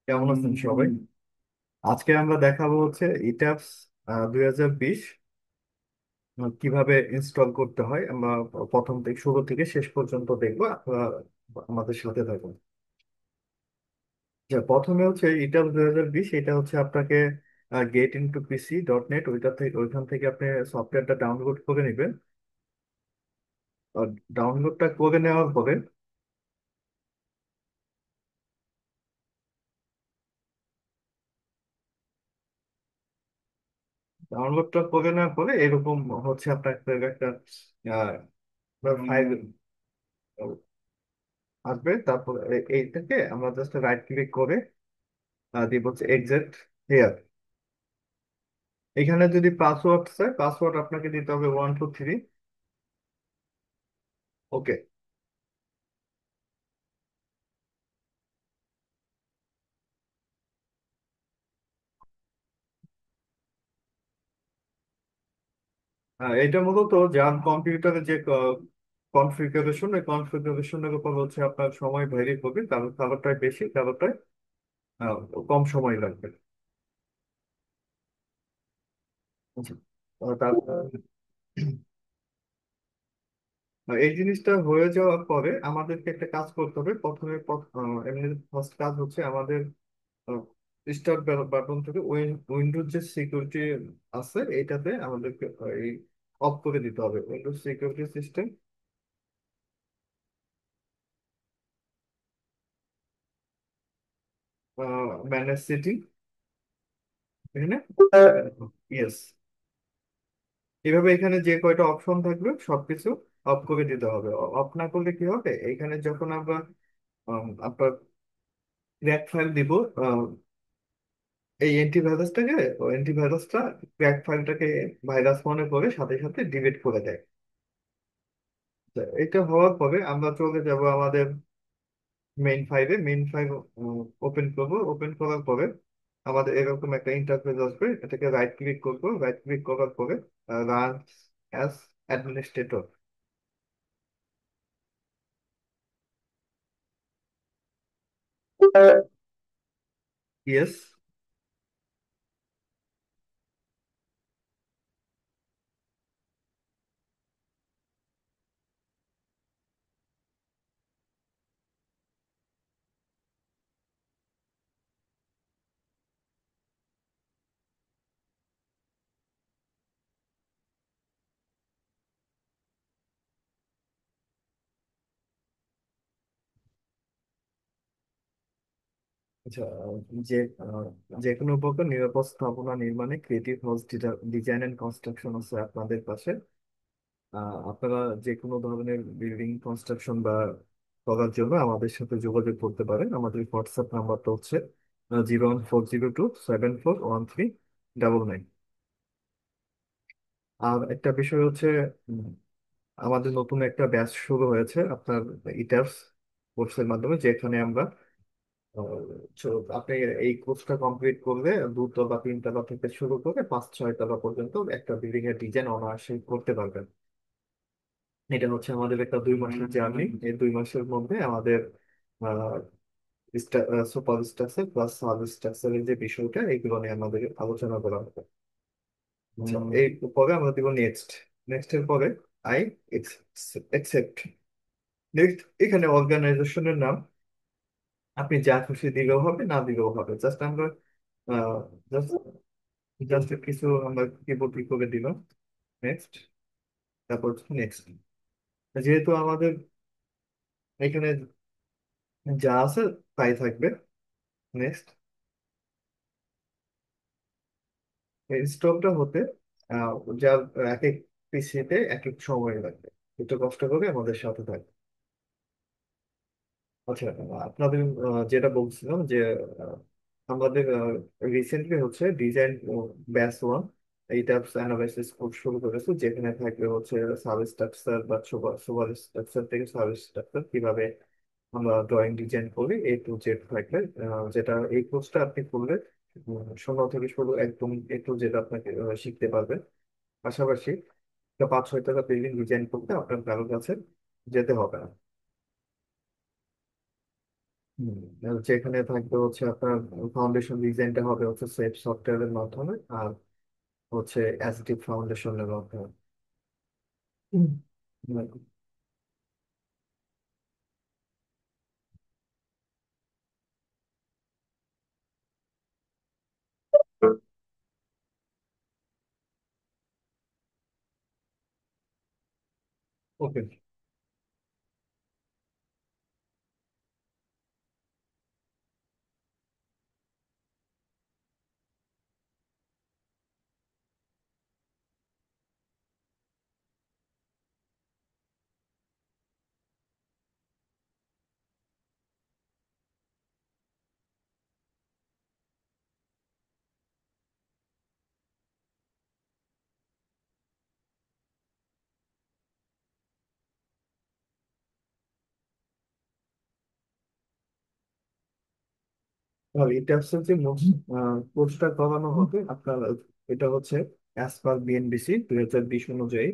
কেমন আছেন সবাই? আজকে আমরা দেখাবো হচ্ছে ইটাপস 2020 কিভাবে ইনস্টল করতে হয়। আমরা প্রথম থেকে শুরু থেকে শেষ পর্যন্ত দেখবো, আপনারা আমাদের সাথে থাকুন। প্রথমে হচ্ছে ইটাপস 2020, এটা হচ্ছে আপনাকে গেট ইনটু পিসি.নেট, ওইখান থেকে আপনি সফটওয়্যারটা ডাউনলোড করে নেবেন। ডাউনলোডটা করে নেওয়ার পরে এরকম হচ্ছে আপনার একটা ফাইল আসবে। তারপর এইটাকে আমরা জাস্ট রাইট ক্লিক করে দিব হচ্ছে এক্সিট হেয়ার। এখানে যদি পাসওয়ার্ড চাই, পাসওয়ার্ড আপনাকে দিতে হবে 1 2 3। ওকে। এটা মূলত যার কম্পিউটারে যে কনফিগারেশন, এই কনফিগারেশনের উপর হচ্ছে আপনার সময় ভেরি করবে, কারোরটায় বেশি, কারোরটায় আহ, কম সময় লাগবে। আচ্ছা। তারপর এই জিনিসটা হয়ে যাওয়ার পরে আমাদেরকে একটা কাজ করতে হবে। প্রথমে এমনি ফার্স্ট কাজ হচ্ছে আমাদের স্টার্ট বাটন থেকে উইন্ডোজ যে সিকিউরিটি আছে এটাতে আমাদেরকে এই অফ করে দিতে হবে। Windows security system, manage setting, এখানে ইয়েস। এভাবে এখানে যে কয়টা অপশন থাকবে সবকিছু অফ করে দিতে হবে। অফ না করলে কি হবে, এখানে যখন আমরা আপনার ক্র্যাক ফাইল দিব, এই অ্যান্টিভাইরাসটা ক্র্যাক ফাইলটাকে ভাইরাস মনে করে সাথে সাথে ডিলিট করে দেয়। তো এটা হওয়ার পরে আমরা চলে যাব আমাদের মেইন ফাইল ওপেন করব। ওপেন করার পরে আমাদের এরকম একটা ইন্টারফেস আসবে, এটাকে রাইট ক্লিক করব। রাইট ক্লিক করার পরে রান অ্যাজ অ্যাডমিনিস্ট্রেটর। ইয়েস। আচ্ছা, যে যে কোনো প্রকার নিরাপদ স্থাপনা নির্মাণে creative house design and construction আছে আপনাদের পাশে। আপনারা যে কোনো ধরনের বিল্ডিং কনস্ট্রাকশন বা করার জন্য আমাদের সাথে যোগাযোগ করতে পারেন। আমাদের হোয়াটসঅ্যাপ নাম্বারটা হচ্ছে 01402 74139। আর একটা বিষয় হচ্ছে, উম, আমাদের নতুন একটা ব্যাচ শুরু হয়েছে আপনার ইটার্স কোর্সের মাধ্যমে, যেখানে আমরা আহ, আপনি এই কোর্সটা কমপ্লিট করলে 2 তলা 3 তলা থেকে শুরু করে 5 6 তলা পর্যন্ত একটা বিল্ডিং এর ডিজাইন অনায়াসে করতে পারবেন। এটা হচ্ছে আমাদের একটা 2 মাসের জার্নি। এই 2 মাসের মধ্যে আমাদের সুপার স্ট্রাকচার প্লাস সাব স্ট্রাকচারের যে বিষয়টা, এগুলো নিয়ে আমাদের আলোচনা করা হবে। আচ্ছা, এই পরে আমরা দিব নেক্সট। নেক্সট এর পরে আই একসেপ্ট। নেক্সট, এখানে অর্গানাইজেশনের নাম আপনি যা খুশি দিলেও হবে, না দিলেও হবে। জাস্ট আমরা জাস্ট জাস্ট কিছু আমরা কিবোর্ড করে দিলাম। নেক্সট। তারপর নেক্সট। যেহেতু আমাদের এখানে যা আছে তাই থাকবে। নেক্সট। ইনস্টলটা হতে আহ, যার এক এক পিসিতে এক এক সময় লাগবে। একটু কষ্ট করে আমাদের সাথে থাকবে। আচ্ছা, আপনাদের যেটা বলছিলাম যে আহ, আমাদের রিসেন্টলি হচ্ছে ডিজাইন ব্যাচ 1 এই টাইপস অ্যানালাইসিস কোর্স শুরু করেছে, যেখানে থাকবে হচ্ছে সাব স্ট্রাকচার বা সুপার স্ট্রাকচার থেকে সাব স্ট্রাকচার কিভাবে আমরা ড্রয়িং ডিজাইন করি, A to Z থাকবে। যেটা এই কোর্সটা আপনি করলে 0 থেকে শুরু একদম A to Z আপনাকে শিখতে পারবেন। পাশাপাশি একটা 5 6 টাকা বিল্ডিং ডিজাইন করতে আপনার কারোর কাছে যেতে হবে না। হুম, আর যেখানে থাকবে হচ্ছে আপনার ফাউন্ডেশন ডিজাইনটা হবে হচ্ছে সেফ সফটওয়্যারের মাধ্যমে, আর হচ্ছে এসডি ফাউন্ডেশনের মাধ্যমে। হুম। ওকে। আর এটা হচ্ছে যে কোর্সটা করানো হবে আপনার, এটা হচ্ছে অ্যাজ পার বিএনবিসি 2020 অনুযায়ী,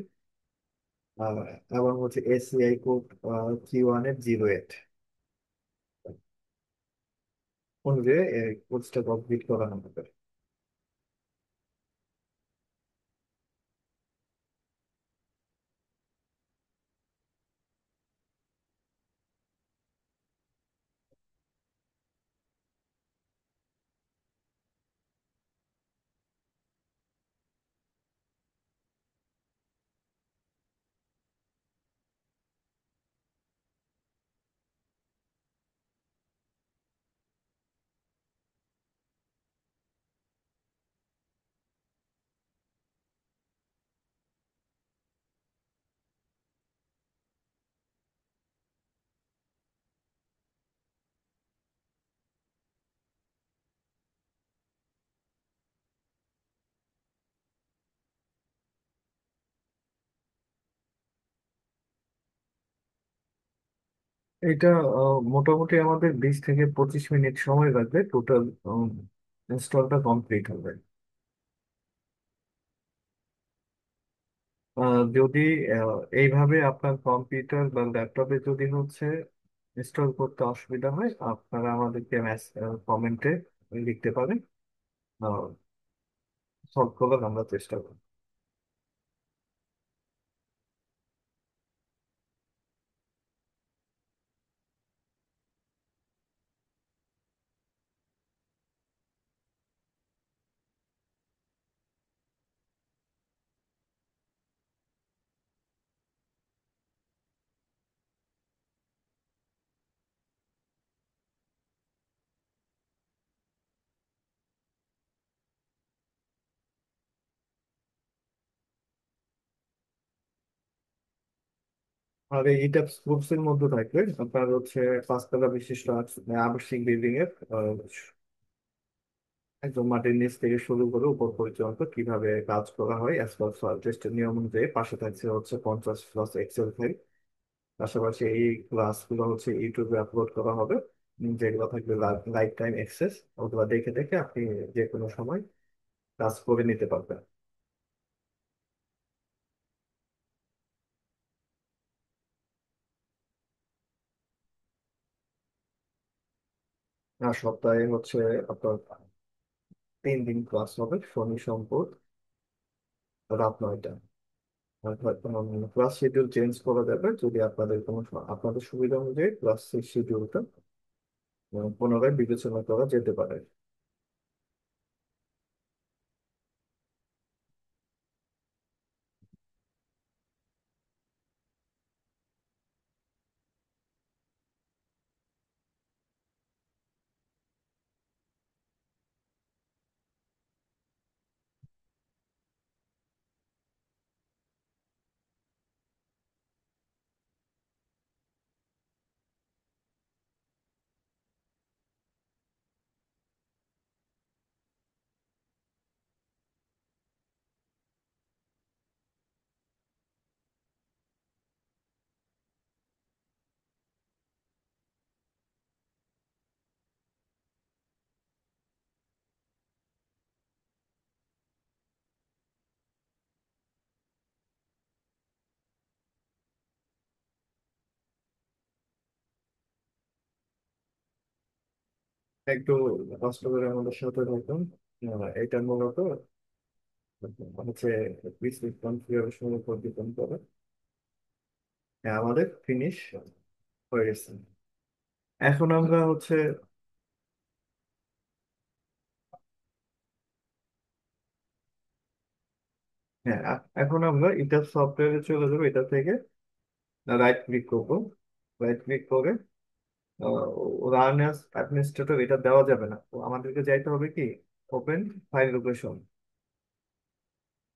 আহ, এবং হচ্ছে এসিআই কোড 3108 অনুযায়ী এই কোর্সটা কমপ্লিট করানো হবে। এটা মোটামুটি আমাদের 20 থেকে 25 মিনিট সময় লাগবে, টোটাল ইনস্টলটা কমপ্লিট হবে। যদি এইভাবে আপনার কম্পিউটার বা ল্যাপটপে যদি হচ্ছে ইনস্টল করতে অসুবিধা হয়, আপনারা আমাদেরকে কমেন্টে লিখতে পারেন, সলভ করার আমরা চেষ্টা করব। আর এই এটা স্পোর্টস এর মধ্যে থাকবে আপনার হচ্ছে 5 তলা বিশিষ্ট আবাসিক বিল্ডিং এর একদম মাটির নিচ থেকে শুরু করে উপর পর্যন্ত কিভাবে কাজ করা হয় অ্যাজ পার সয়েল টেস্টের নিয়ম অনুযায়ী। পাশে থাকছে হচ্ছে 50+ এক্সেল ফাইল। পাশাপাশি এই ক্লাসগুলো হচ্ছে ইউটিউবে আপলোড করা হবে, যেগুলো থাকবে লাইফ টাইম অ্যাক্সেস। ওগুলো দেখে দেখে আপনি যে কোনো সময় কাজ করে নিতে পারবেন। আর সপ্তাহে হচ্ছে আপনার 3 দিন ক্লাস হবে, শনি সোম বুধ রাত 9টা। ক্লাস শিডিউল চেঞ্জ করা যাবে যদি আপনাদের আপনাদের সুবিধা অনুযায়ী ক্লাস শিডিউলটা পুনরায় বিবেচনা করা যেতে পারে। একটু কষ্ট করে আমাদের সাথে থাকুন। এটা মূলত হচ্ছে বিসমিল কনফিগারেশনের উপর ডিপেন্ড করে। হ্যাঁ, আমাদের ফিনিশ হয়ে গেছে। এখন আমরা হচ্ছে, হ্যাঁ এখন আমরা এটা সফটওয়্যারে চলে যাবো। এটা থেকে রাইট ক্লিক করবো। রাইট ক্লিক করে রান অ্যাজ অ্যাডমিনিস্ট্রেটর এটা দেওয়া যাবে না, তো আমাদেরকে যাইতে হবে কি, open file location.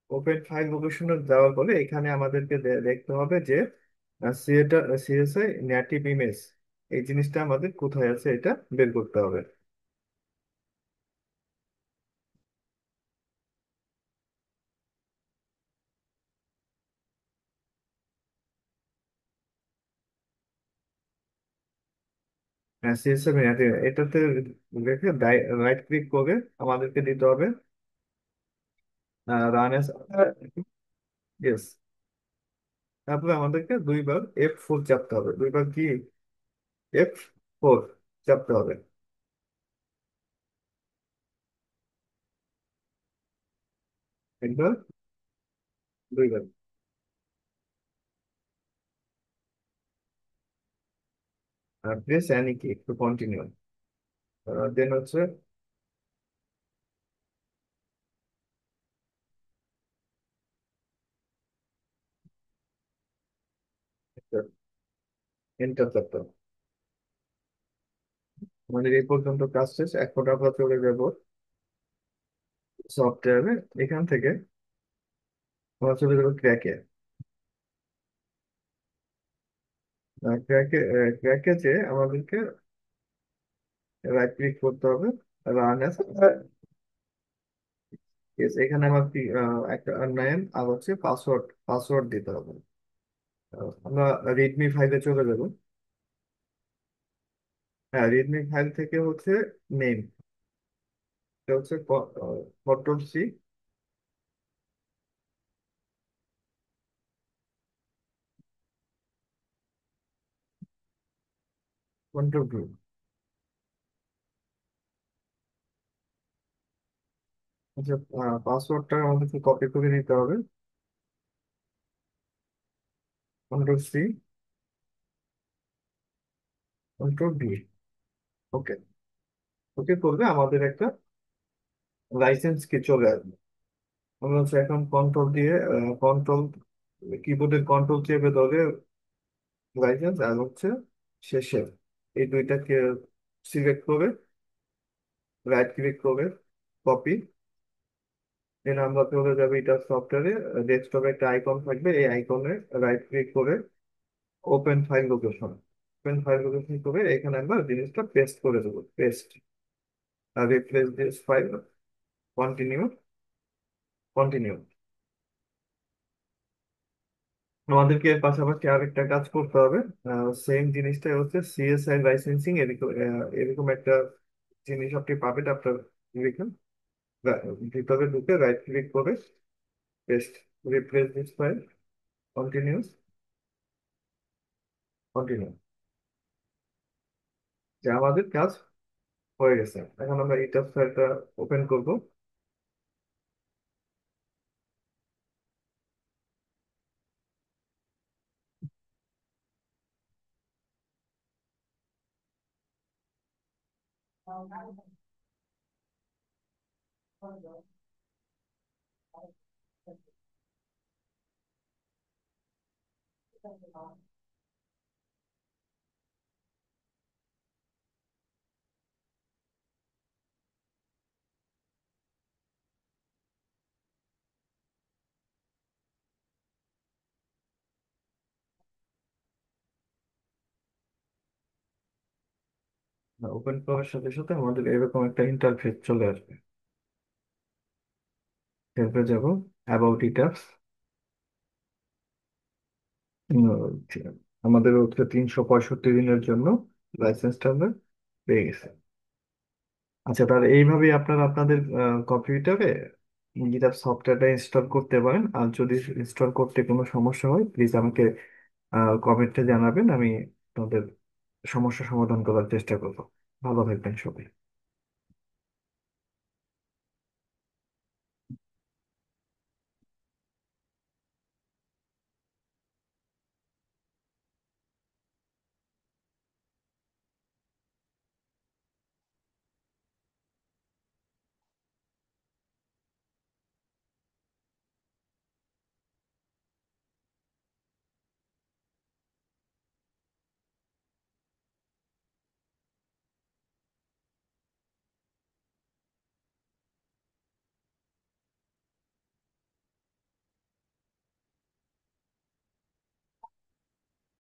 Open file লোকেশনে যাওয়ার পরে এখানে আমাদেরকে দেখতে হবে যে সিএসআই নেটিভ ইমেজ, এই জিনিসটা আমাদের কোথায় আছে এটা বের করতে হবে। সিএসআই নেটিভ এটাতে রেখে রাইট ক্লিক করে আমাদেরকে দিতে হবে রান এস, ইয়েস। তারপরে আমাদেরকে দুইবার F4 চাপতে হবে। দুইবার কি, F4 চাপতে হবে। একবার, দুইবার। আর প্রেস অ্যানি কি একটু কন্টিনিউ, দেন হচ্ছে এন্টার চাপতে হবে। আমাদের এই পর্যন্ত কাজ শেষ। এখন আমরা চলে যাব সফটওয়্যারে। এখান থেকে আমরা চলে যাবো ক্র্যাকে। ক্র্যাকে, ক্র্যাকে যে আমাদেরকে রাইট ক্লিক করতে হবে, রান অ্যাজ। এখানে আমার কি একটা নেম আর হচ্ছে পাসওয়ার্ড, পাসওয়ার্ড দিতে হবে। আমরা রিডমি ফাইলে চলে যাব। হ্যাঁ, রিডমি ফাইল থেকে হচ্ছে নেম, এটা হচ্ছে কন্ট্রোল C, কন্ট্রোল V। আচ্ছা, পাসওয়ার্ডটা আমাদেরকে কপি করে নিতে হবে। Control C, control V। ওকে। ওকে করলে আমাদের একটা লাইসেন্স কি চলে আসবে। আমরা হচ্ছে এখন কন্ট্রোল দিয়ে, কন্ট্রোল কিবোর্ডের কন্ট্রোল চেপে ধরে লাইসেন্স আর হচ্ছে শেষে এই দুইটাকে সিলেক্ট করে রাইট ক্লিক করে কপি। দেন আমরা চলে যাবে এটা সফটওয়্যারে। ডেস্কটপে একটা আইকন থাকবে, এই আইকনে রাইট ক্লিক করে open file location. Open file location করে এখানে আমরা জিনিসটা পেস্ট করে দেবো, পেস্ট। আর replace this file, continue, continue. আমাদেরকে এর পাশাপাশি আরেকটা কাজ করতে হবে। সেম জিনিসটাই হচ্ছে সিএসআই লাইসেন্সিং, এরকম এরকম একটা জিনিস আপনি পাবেন আপনার লিখুন। ভিতরে ঢুকে রাইট ক্লিক করে paste, replace this file, continues, continue. যে আমাদের কাজ হয়ে গেছে। এখন আমরা এটা ফাইলটা ওপেন করব। ওপেন করার সাথে সাথে আমাদের এরকম একটা ইন্টারফেস চলে আসবে। এরপরে যাব অ্যাবাউট ডিটেলস। আমাদের হচ্ছে 365 দিনের জন্য লাইসেন্সটা আমরা পেয়ে গেছি। আচ্ছা, তাহলে এইভাবেই আপনারা আপনাদের কম্পিউটারে গিটার সফটওয়্যারটা ইনস্টল করতে পারেন। আর যদি ইনস্টল করতে কোনো সমস্যা হয় প্লিজ আমাকে কমেন্টে জানাবেন, আমি আপনাদের সমস্যা সমাধান করার চেষ্টা করবো। ভালো থাকবেন সবাই।